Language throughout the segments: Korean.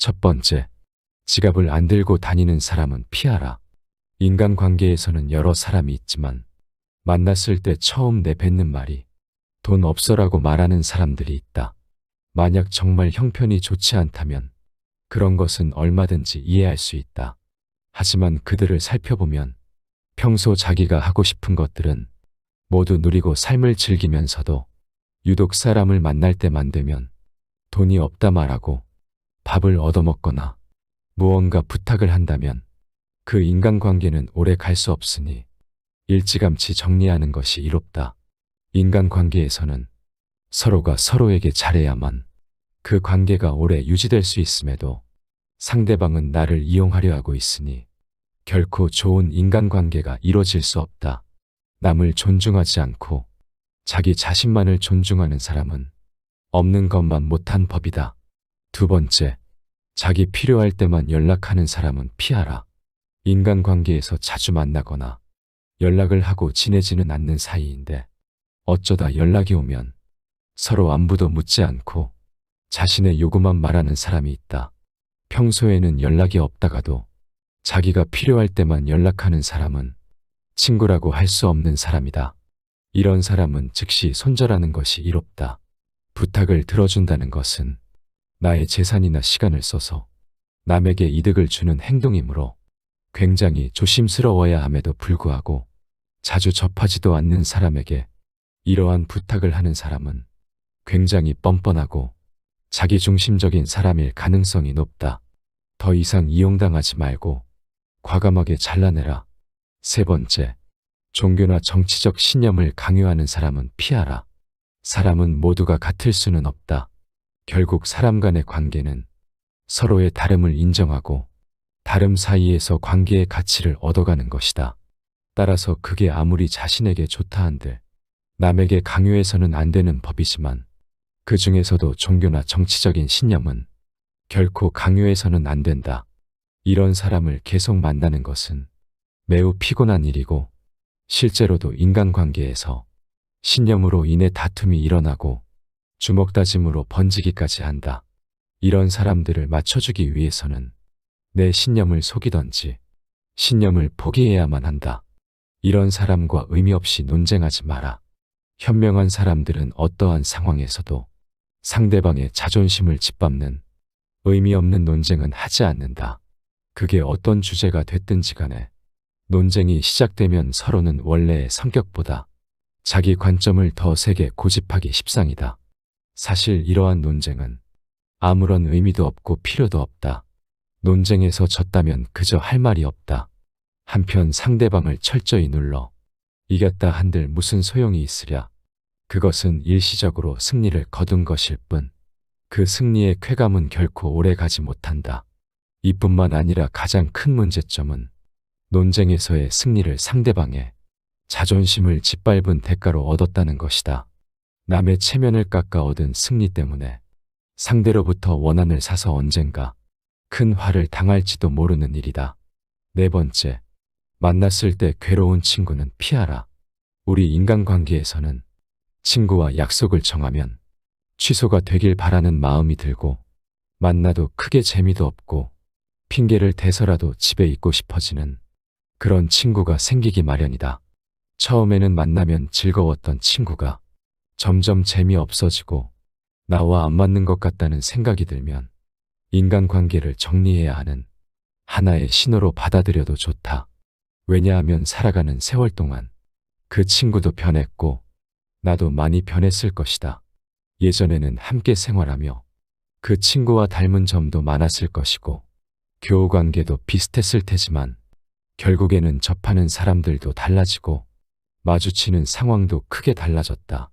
첫 번째, 지갑을 안 들고 다니는 사람은 피하라. 인간관계에서는 여러 사람이 있지만 만났을 때 처음 내뱉는 말이 돈 없어라고 말하는 사람들이 있다. 만약 정말 형편이 좋지 않다면 그런 것은 얼마든지 이해할 수 있다. 하지만 그들을 살펴보면 평소 자기가 하고 싶은 것들은 모두 누리고 삶을 즐기면서도 유독 사람을 만날 때만 되면 돈이 없다 말하고 밥을 얻어먹거나 무언가 부탁을 한다면 그 인간관계는 오래 갈 수 없으니 일찌감치 정리하는 것이 이롭다. 인간관계에서는 서로가 서로에게 잘해야만 그 관계가 오래 유지될 수 있음에도 상대방은 나를 이용하려 하고 있으니 결코 좋은 인간관계가 이루어질 수 없다. 남을 존중하지 않고 자기 자신만을 존중하는 사람은 없는 것만 못한 법이다. 두 번째, 자기 필요할 때만 연락하는 사람은 피하라. 인간관계에서 자주 만나거나 연락을 하고 지내지는 않는 사이인데 어쩌다 연락이 오면 서로 안부도 묻지 않고 자신의 요구만 말하는 사람이 있다. 평소에는 연락이 없다가도 자기가 필요할 때만 연락하는 사람은 친구라고 할 수 없는 사람이다. 이런 사람은 즉시 손절하는 것이 이롭다. 부탁을 들어준다는 것은 나의 재산이나 시간을 써서 남에게 이득을 주는 행동이므로 굉장히 조심스러워야 함에도 불구하고 자주 접하지도 않는 사람에게 이러한 부탁을 하는 사람은 굉장히 뻔뻔하고 자기중심적인 사람일 가능성이 높다. 더 이상 이용당하지 말고 과감하게 잘라내라. 세 번째, 종교나 정치적 신념을 강요하는 사람은 피하라. 사람은 모두가 같을 수는 없다. 결국 사람 간의 관계는 서로의 다름을 인정하고 다름 사이에서 관계의 가치를 얻어가는 것이다. 따라서 그게 아무리 자신에게 좋다 한들 남에게 강요해서는 안 되는 법이지만 그 중에서도 종교나 정치적인 신념은 결코 강요해서는 안 된다. 이런 사람을 계속 만나는 것은 매우 피곤한 일이고 실제로도 인간관계에서 신념으로 인해 다툼이 일어나고 주먹다짐으로 번지기까지 한다. 이런 사람들을 맞춰주기 위해서는 내 신념을 속이던지 신념을 포기해야만 한다. 이런 사람과 의미 없이 논쟁하지 마라. 현명한 사람들은 어떠한 상황에서도 상대방의 자존심을 짓밟는 의미 없는 논쟁은 하지 않는다. 그게 어떤 주제가 됐든지 간에 논쟁이 시작되면 서로는 원래의 성격보다 자기 관점을 더 세게 고집하기 십상이다. 사실 이러한 논쟁은 아무런 의미도 없고 필요도 없다. 논쟁에서 졌다면 그저 할 말이 없다. 한편 상대방을 철저히 눌러 이겼다 한들 무슨 소용이 있으랴. 그것은 일시적으로 승리를 거둔 것일 뿐 그 승리의 쾌감은 결코 오래 가지 못한다. 이뿐만 아니라 가장 큰 문제점은 논쟁에서의 승리를 상대방의 자존심을 짓밟은 대가로 얻었다는 것이다. 남의 체면을 깎아 얻은 승리 때문에 상대로부터 원한을 사서 언젠가 큰 화를 당할지도 모르는 일이다. 네 번째, 만났을 때 괴로운 친구는 피하라. 우리 인간관계에서는 친구와 약속을 정하면 취소가 되길 바라는 마음이 들고 만나도 크게 재미도 없고 핑계를 대서라도 집에 있고 싶어지는 그런 친구가 생기기 마련이다. 처음에는 만나면 즐거웠던 친구가 점점 재미없어지고 나와 안 맞는 것 같다는 생각이 들면 인간관계를 정리해야 하는 하나의 신호로 받아들여도 좋다. 왜냐하면 살아가는 세월 동안 그 친구도 변했고 나도 많이 변했을 것이다. 예전에는 함께 생활하며 그 친구와 닮은 점도 많았을 것이고 교우관계도 비슷했을 테지만 결국에는 접하는 사람들도 달라지고 마주치는 상황도 크게 달라졌다.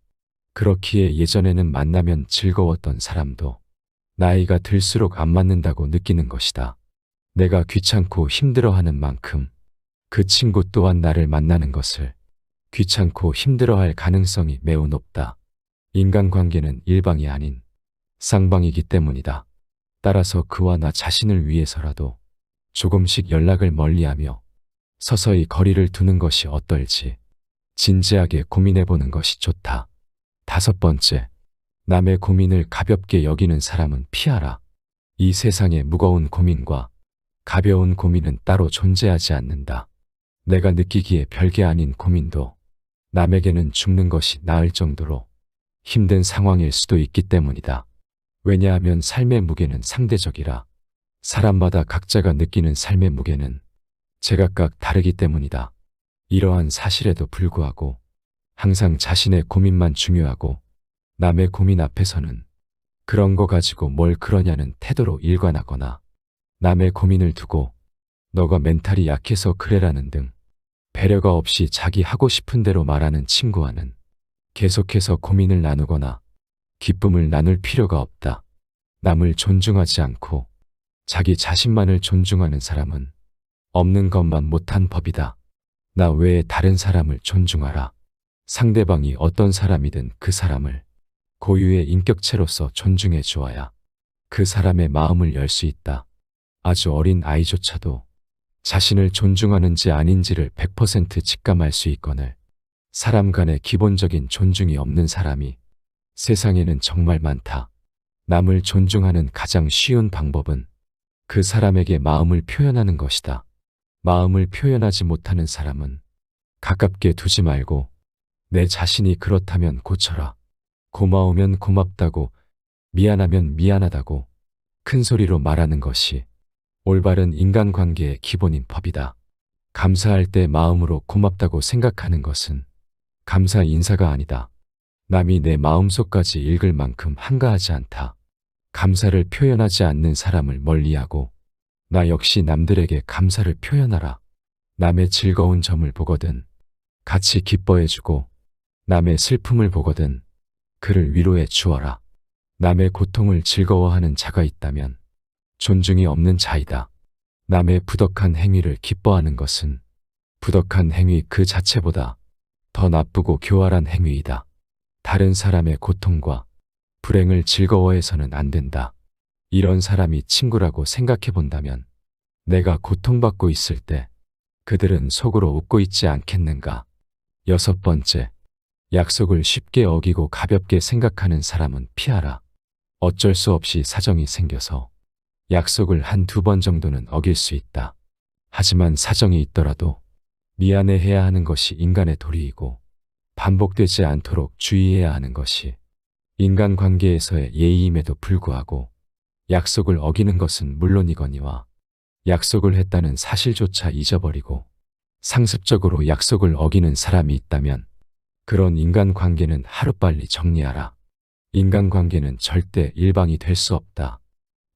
그렇기에 예전에는 만나면 즐거웠던 사람도 나이가 들수록 안 맞는다고 느끼는 것이다. 내가 귀찮고 힘들어하는 만큼 그 친구 또한 나를 만나는 것을 귀찮고 힘들어할 가능성이 매우 높다. 인간관계는 일방이 아닌 쌍방이기 때문이다. 따라서 그와 나 자신을 위해서라도 조금씩 연락을 멀리하며 서서히 거리를 두는 것이 어떨지 진지하게 고민해보는 것이 좋다. 다섯 번째, 남의 고민을 가볍게 여기는 사람은 피하라. 이 세상에 무거운 고민과 가벼운 고민은 따로 존재하지 않는다. 내가 느끼기에 별게 아닌 고민도 남에게는 죽는 것이 나을 정도로 힘든 상황일 수도 있기 때문이다. 왜냐하면 삶의 무게는 상대적이라 사람마다 각자가 느끼는 삶의 무게는 제각각 다르기 때문이다. 이러한 사실에도 불구하고 항상 자신의 고민만 중요하고 남의 고민 앞에서는 그런 거 가지고 뭘 그러냐는 태도로 일관하거나 남의 고민을 두고 너가 멘탈이 약해서 그래라는 등 배려가 없이 자기 하고 싶은 대로 말하는 친구와는 계속해서 고민을 나누거나 기쁨을 나눌 필요가 없다. 남을 존중하지 않고 자기 자신만을 존중하는 사람은 없는 것만 못한 법이다. 나 외에 다른 사람을 존중하라. 상대방이 어떤 사람이든 그 사람을 고유의 인격체로서 존중해 주어야 그 사람의 마음을 열 수 있다. 아주 어린 아이조차도 자신을 존중하는지 아닌지를 100% 직감할 수 있거늘 사람 간의 기본적인 존중이 없는 사람이 세상에는 정말 많다. 남을 존중하는 가장 쉬운 방법은 그 사람에게 마음을 표현하는 것이다. 마음을 표현하지 못하는 사람은 가깝게 두지 말고 내 자신이 그렇다면 고쳐라. 고마우면 고맙다고, 미안하면 미안하다고 큰 소리로 말하는 것이 올바른 인간관계의 기본인 법이다. 감사할 때 마음으로 고맙다고 생각하는 것은 감사 인사가 아니다. 남이 내 마음속까지 읽을 만큼 한가하지 않다. 감사를 표현하지 않는 사람을 멀리하고 나 역시 남들에게 감사를 표현하라. 남의 즐거운 점을 보거든 같이 기뻐해주고 남의 슬픔을 보거든 그를 위로해 주어라. 남의 고통을 즐거워하는 자가 있다면 존중이 없는 자이다. 남의 부덕한 행위를 기뻐하는 것은 부덕한 행위 그 자체보다 더 나쁘고 교활한 행위이다. 다른 사람의 고통과 불행을 즐거워해서는 안 된다. 이런 사람이 친구라고 생각해 본다면 내가 고통받고 있을 때 그들은 속으로 웃고 있지 않겠는가. 6번째, 약속을 쉽게 어기고 가볍게 생각하는 사람은 피하라. 어쩔 수 없이 사정이 생겨서 약속을 한두 번 정도는 어길 수 있다. 하지만 사정이 있더라도 미안해해야 하는 것이 인간의 도리이고 반복되지 않도록 주의해야 하는 것이 인간관계에서의 예의임에도 불구하고 약속을 어기는 것은 물론이거니와 약속을 했다는 사실조차 잊어버리고 상습적으로 약속을 어기는 사람이 있다면 그런 인간관계는 하루빨리 정리하라. 인간관계는 절대 일방이 될 수 없다.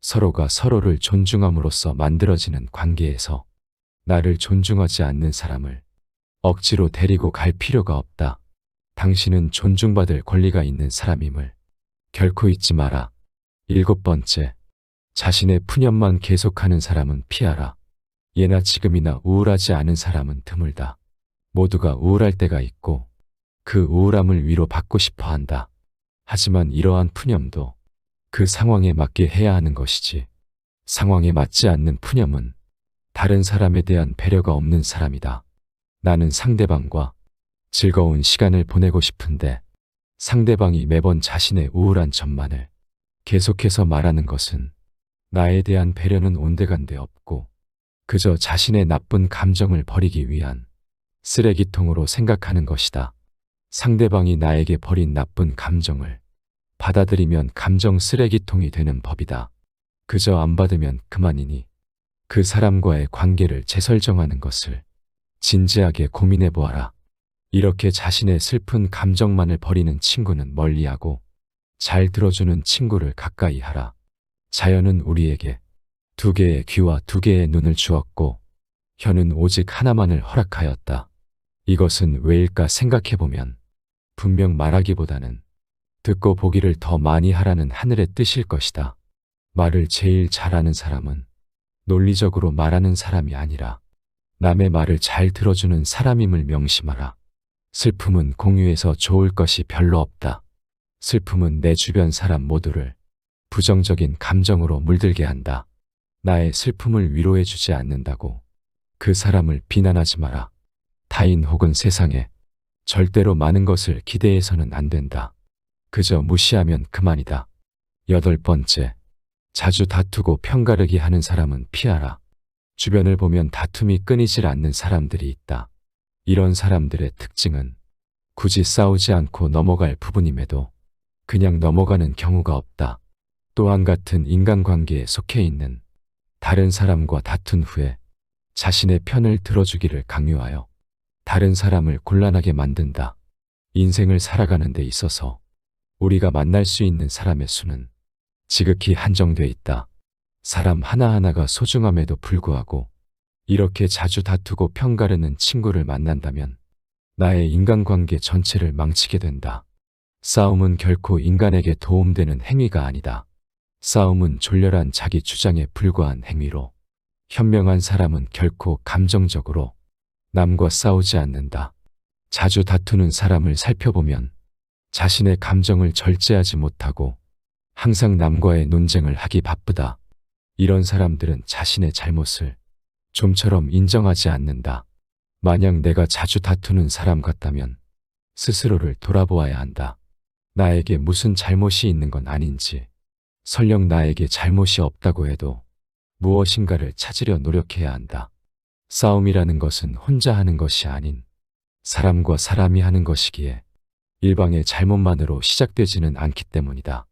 서로가 서로를 존중함으로써 만들어지는 관계에서 나를 존중하지 않는 사람을 억지로 데리고 갈 필요가 없다. 당신은 존중받을 권리가 있는 사람임을 결코 잊지 마라. 7번째, 자신의 푸념만 계속하는 사람은 피하라. 예나 지금이나 우울하지 않은 사람은 드물다. 모두가 우울할 때가 있고 그 우울함을 위로받고 싶어 한다. 하지만 이러한 푸념도 그 상황에 맞게 해야 하는 것이지 상황에 맞지 않는 푸념은 다른 사람에 대한 배려가 없는 사람이다. 나는 상대방과 즐거운 시간을 보내고 싶은데 상대방이 매번 자신의 우울한 점만을 계속해서 말하는 것은 나에 대한 배려는 온데간데 없고 그저 자신의 나쁜 감정을 버리기 위한 쓰레기통으로 생각하는 것이다. 상대방이 나에게 버린 나쁜 감정을 받아들이면 감정 쓰레기통이 되는 법이다. 그저 안 받으면 그만이니 그 사람과의 관계를 재설정하는 것을 진지하게 고민해 보아라. 이렇게 자신의 슬픈 감정만을 버리는 친구는 멀리하고 잘 들어주는 친구를 가까이 하라. 자연은 우리에게 2개의 귀와 2개의 눈을 주었고 혀는 오직 하나만을 허락하였다. 이것은 왜일까 생각해보면 분명 말하기보다는 듣고 보기를 더 많이 하라는 하늘의 뜻일 것이다. 말을 제일 잘하는 사람은 논리적으로 말하는 사람이 아니라 남의 말을 잘 들어주는 사람임을 명심하라. 슬픔은 공유해서 좋을 것이 별로 없다. 슬픔은 내 주변 사람 모두를 부정적인 감정으로 물들게 한다. 나의 슬픔을 위로해주지 않는다고 그 사람을 비난하지 마라. 타인 혹은 세상에 절대로 많은 것을 기대해서는 안 된다. 그저 무시하면 그만이다. 8번째, 자주 다투고 편가르기 하는 사람은 피하라. 주변을 보면 다툼이 끊이질 않는 사람들이 있다. 이런 사람들의 특징은 굳이 싸우지 않고 넘어갈 부분임에도 그냥 넘어가는 경우가 없다. 또한 같은 인간관계에 속해 있는 다른 사람과 다툰 후에 자신의 편을 들어주기를 강요하여 다른 사람을 곤란하게 만든다. 인생을 살아가는 데 있어서 우리가 만날 수 있는 사람의 수는 지극히 한정돼 있다. 사람 하나하나가 소중함에도 불구하고 이렇게 자주 다투고 편가르는 친구를 만난다면 나의 인간관계 전체를 망치게 된다. 싸움은 결코 인간에게 도움되는 행위가 아니다. 싸움은 졸렬한 자기 주장에 불과한 행위로 현명한 사람은 결코 감정적으로 남과 싸우지 않는다. 자주 다투는 사람을 살펴보면 자신의 감정을 절제하지 못하고 항상 남과의 논쟁을 하기 바쁘다. 이런 사람들은 자신의 잘못을 좀처럼 인정하지 않는다. 만약 내가 자주 다투는 사람 같다면 스스로를 돌아보아야 한다. 나에게 무슨 잘못이 있는 건 아닌지, 설령 나에게 잘못이 없다고 해도 무엇인가를 찾으려 노력해야 한다. 싸움이라는 것은 혼자 하는 것이 아닌 사람과 사람이 하는 것이기에 일방의 잘못만으로 시작되지는 않기 때문이다.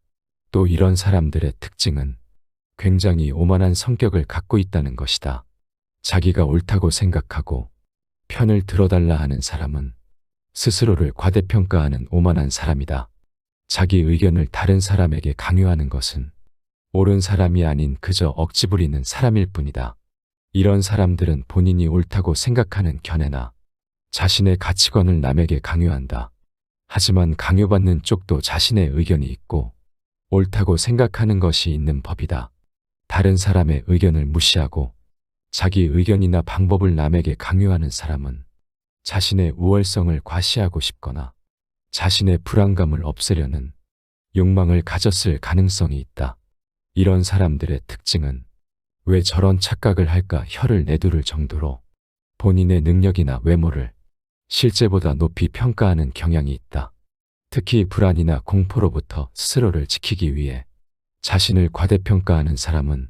또 이런 사람들의 특징은 굉장히 오만한 성격을 갖고 있다는 것이다. 자기가 옳다고 생각하고 편을 들어달라 하는 사람은 스스로를 과대평가하는 오만한 사람이다. 자기 의견을 다른 사람에게 강요하는 것은 옳은 사람이 아닌 그저 억지 부리는 사람일 뿐이다. 이런 사람들은 본인이 옳다고 생각하는 견해나 자신의 가치관을 남에게 강요한다. 하지만 강요받는 쪽도 자신의 의견이 있고 옳다고 생각하는 것이 있는 법이다. 다른 사람의 의견을 무시하고 자기 의견이나 방법을 남에게 강요하는 사람은 자신의 우월성을 과시하고 싶거나 자신의 불안감을 없애려는 욕망을 가졌을 가능성이 있다. 이런 사람들의 특징은 왜 저런 착각을 할까 혀를 내두를 정도로 본인의 능력이나 외모를 실제보다 높이 평가하는 경향이 있다. 특히 불안이나 공포로부터 스스로를 지키기 위해 자신을 과대평가하는 사람은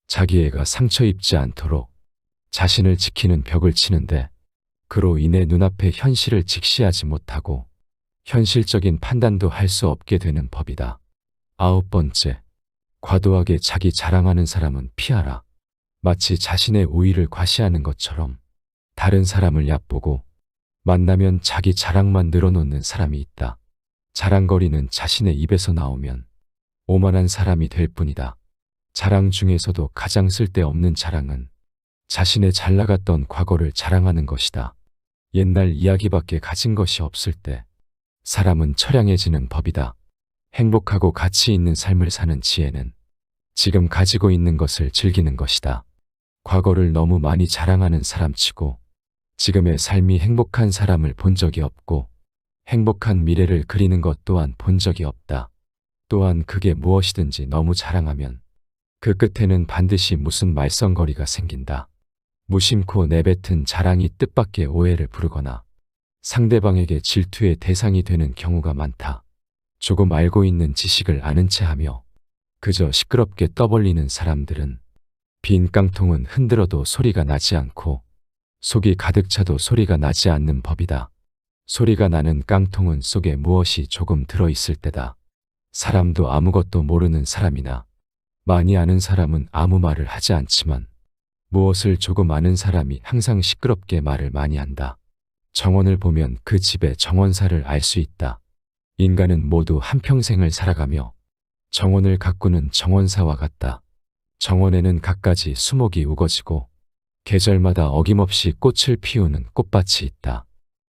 자기애가 상처 입지 않도록 자신을 지키는 벽을 치는데 그로 인해 눈앞의 현실을 직시하지 못하고 현실적인 판단도 할 수 없게 되는 법이다. 9번째, 과도하게 자기 자랑하는 사람은 피하라. 마치 자신의 우위를 과시하는 것처럼 다른 사람을 얕보고 만나면 자기 자랑만 늘어놓는 사람이 있다. 자랑거리는 자신의 입에서 나오면 오만한 사람이 될 뿐이다. 자랑 중에서도 가장 쓸데없는 자랑은 자신의 잘 나갔던 과거를 자랑하는 것이다. 옛날 이야기밖에 가진 것이 없을 때 사람은 처량해지는 법이다. 행복하고 가치 있는 삶을 사는 지혜는 지금 가지고 있는 것을 즐기는 것이다. 과거를 너무 많이 자랑하는 사람치고 지금의 삶이 행복한 사람을 본 적이 없고 행복한 미래를 그리는 것 또한 본 적이 없다. 또한 그게 무엇이든지 너무 자랑하면 그 끝에는 반드시 무슨 말썽거리가 생긴다. 무심코 내뱉은 자랑이 뜻밖의 오해를 부르거나 상대방에게 질투의 대상이 되는 경우가 많다. 조금 알고 있는 지식을 아는 채 하며 그저 시끄럽게 떠벌리는 사람들은 빈 깡통은 흔들어도 소리가 나지 않고 속이 가득 차도 소리가 나지 않는 법이다. 소리가 나는 깡통은 속에 무엇이 조금 들어있을 때다. 사람도 아무것도 모르는 사람이나 많이 아는 사람은 아무 말을 하지 않지만 무엇을 조금 아는 사람이 항상 시끄럽게 말을 많이 한다. 정원을 보면 그 집의 정원사를 알 수 있다. 인간은 모두 한평생을 살아가며 정원을 가꾸는 정원사와 같다. 정원에는 갖가지 수목이 우거지고 계절마다 어김없이 꽃을 피우는 꽃밭이 있다.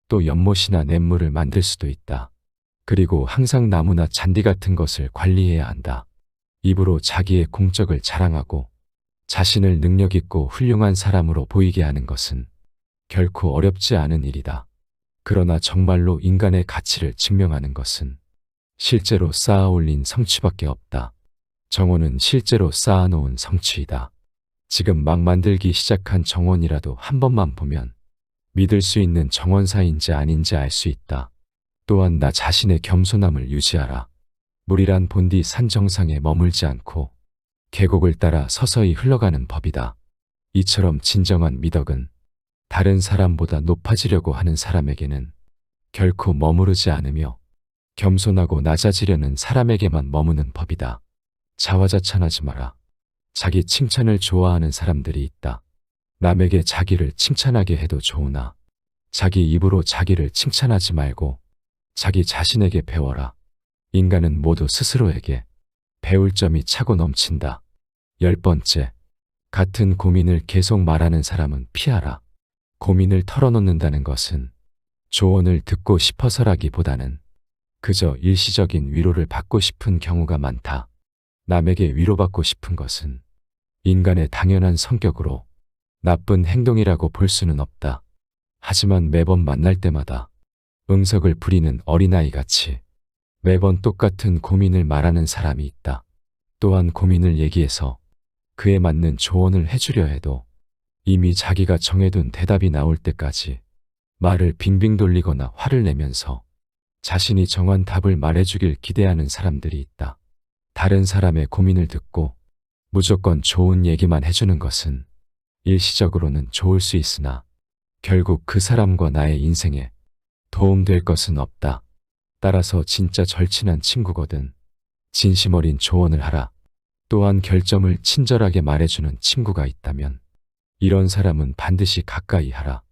또 연못이나 냇물을 만들 수도 있다. 그리고 항상 나무나 잔디 같은 것을 관리해야 한다. 입으로 자기의 공적을 자랑하고 자신을 능력있고 훌륭한 사람으로 보이게 하는 것은 결코 어렵지 않은 일이다. 그러나 정말로 인간의 가치를 증명하는 것은 실제로 쌓아 올린 성취밖에 없다. 정원은 실제로 쌓아놓은 성취이다. 지금 막 만들기 시작한 정원이라도 한 번만 보면 믿을 수 있는 정원사인지 아닌지 알 수 있다. 또한 나 자신의 겸손함을 유지하라. 무리란 본디 산 정상에 머물지 않고 계곡을 따라 서서히 흘러가는 법이다. 이처럼 진정한 미덕은 다른 사람보다 높아지려고 하는 사람에게는 결코 머무르지 않으며 겸손하고 낮아지려는 사람에게만 머무는 법이다. 자화자찬하지 마라. 자기 칭찬을 좋아하는 사람들이 있다. 남에게 자기를 칭찬하게 해도 좋으나 자기 입으로 자기를 칭찬하지 말고 자기 자신에게 배워라. 인간은 모두 스스로에게 배울 점이 차고 넘친다. 10번째, 같은 고민을 계속 말하는 사람은 피하라. 고민을 털어놓는다는 것은 조언을 듣고 싶어서라기보다는 그저 일시적인 위로를 받고 싶은 경우가 많다. 남에게 위로받고 싶은 것은 인간의 당연한 성격으로 나쁜 행동이라고 볼 수는 없다. 하지만 매번 만날 때마다 응석을 부리는 어린아이같이 매번 똑같은 고민을 말하는 사람이 있다. 또한 고민을 얘기해서 그에 맞는 조언을 해주려 해도 이미 자기가 정해둔 대답이 나올 때까지 말을 빙빙 돌리거나 화를 내면서 자신이 정한 답을 말해주길 기대하는 사람들이 있다. 다른 사람의 고민을 듣고 무조건 좋은 얘기만 해주는 것은 일시적으로는 좋을 수 있으나 결국 그 사람과 나의 인생에 도움될 것은 없다. 따라서 진짜 절친한 친구거든 진심 어린 조언을 하라. 또한 결점을 친절하게 말해주는 친구가 있다면 이런 사람은 반드시 가까이 하라.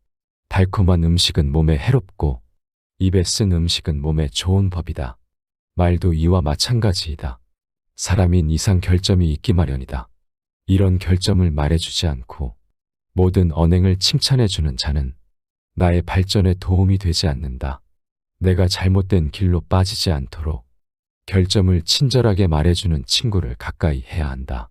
달콤한 음식은 몸에 해롭고 입에 쓴 음식은 몸에 좋은 법이다. 말도 이와 마찬가지이다. 사람인 이상 결점이 있기 마련이다. 이런 결점을 말해주지 않고 모든 언행을 칭찬해주는 자는 나의 발전에 도움이 되지 않는다. 내가 잘못된 길로 빠지지 않도록 결점을 친절하게 말해주는 친구를 가까이 해야 한다.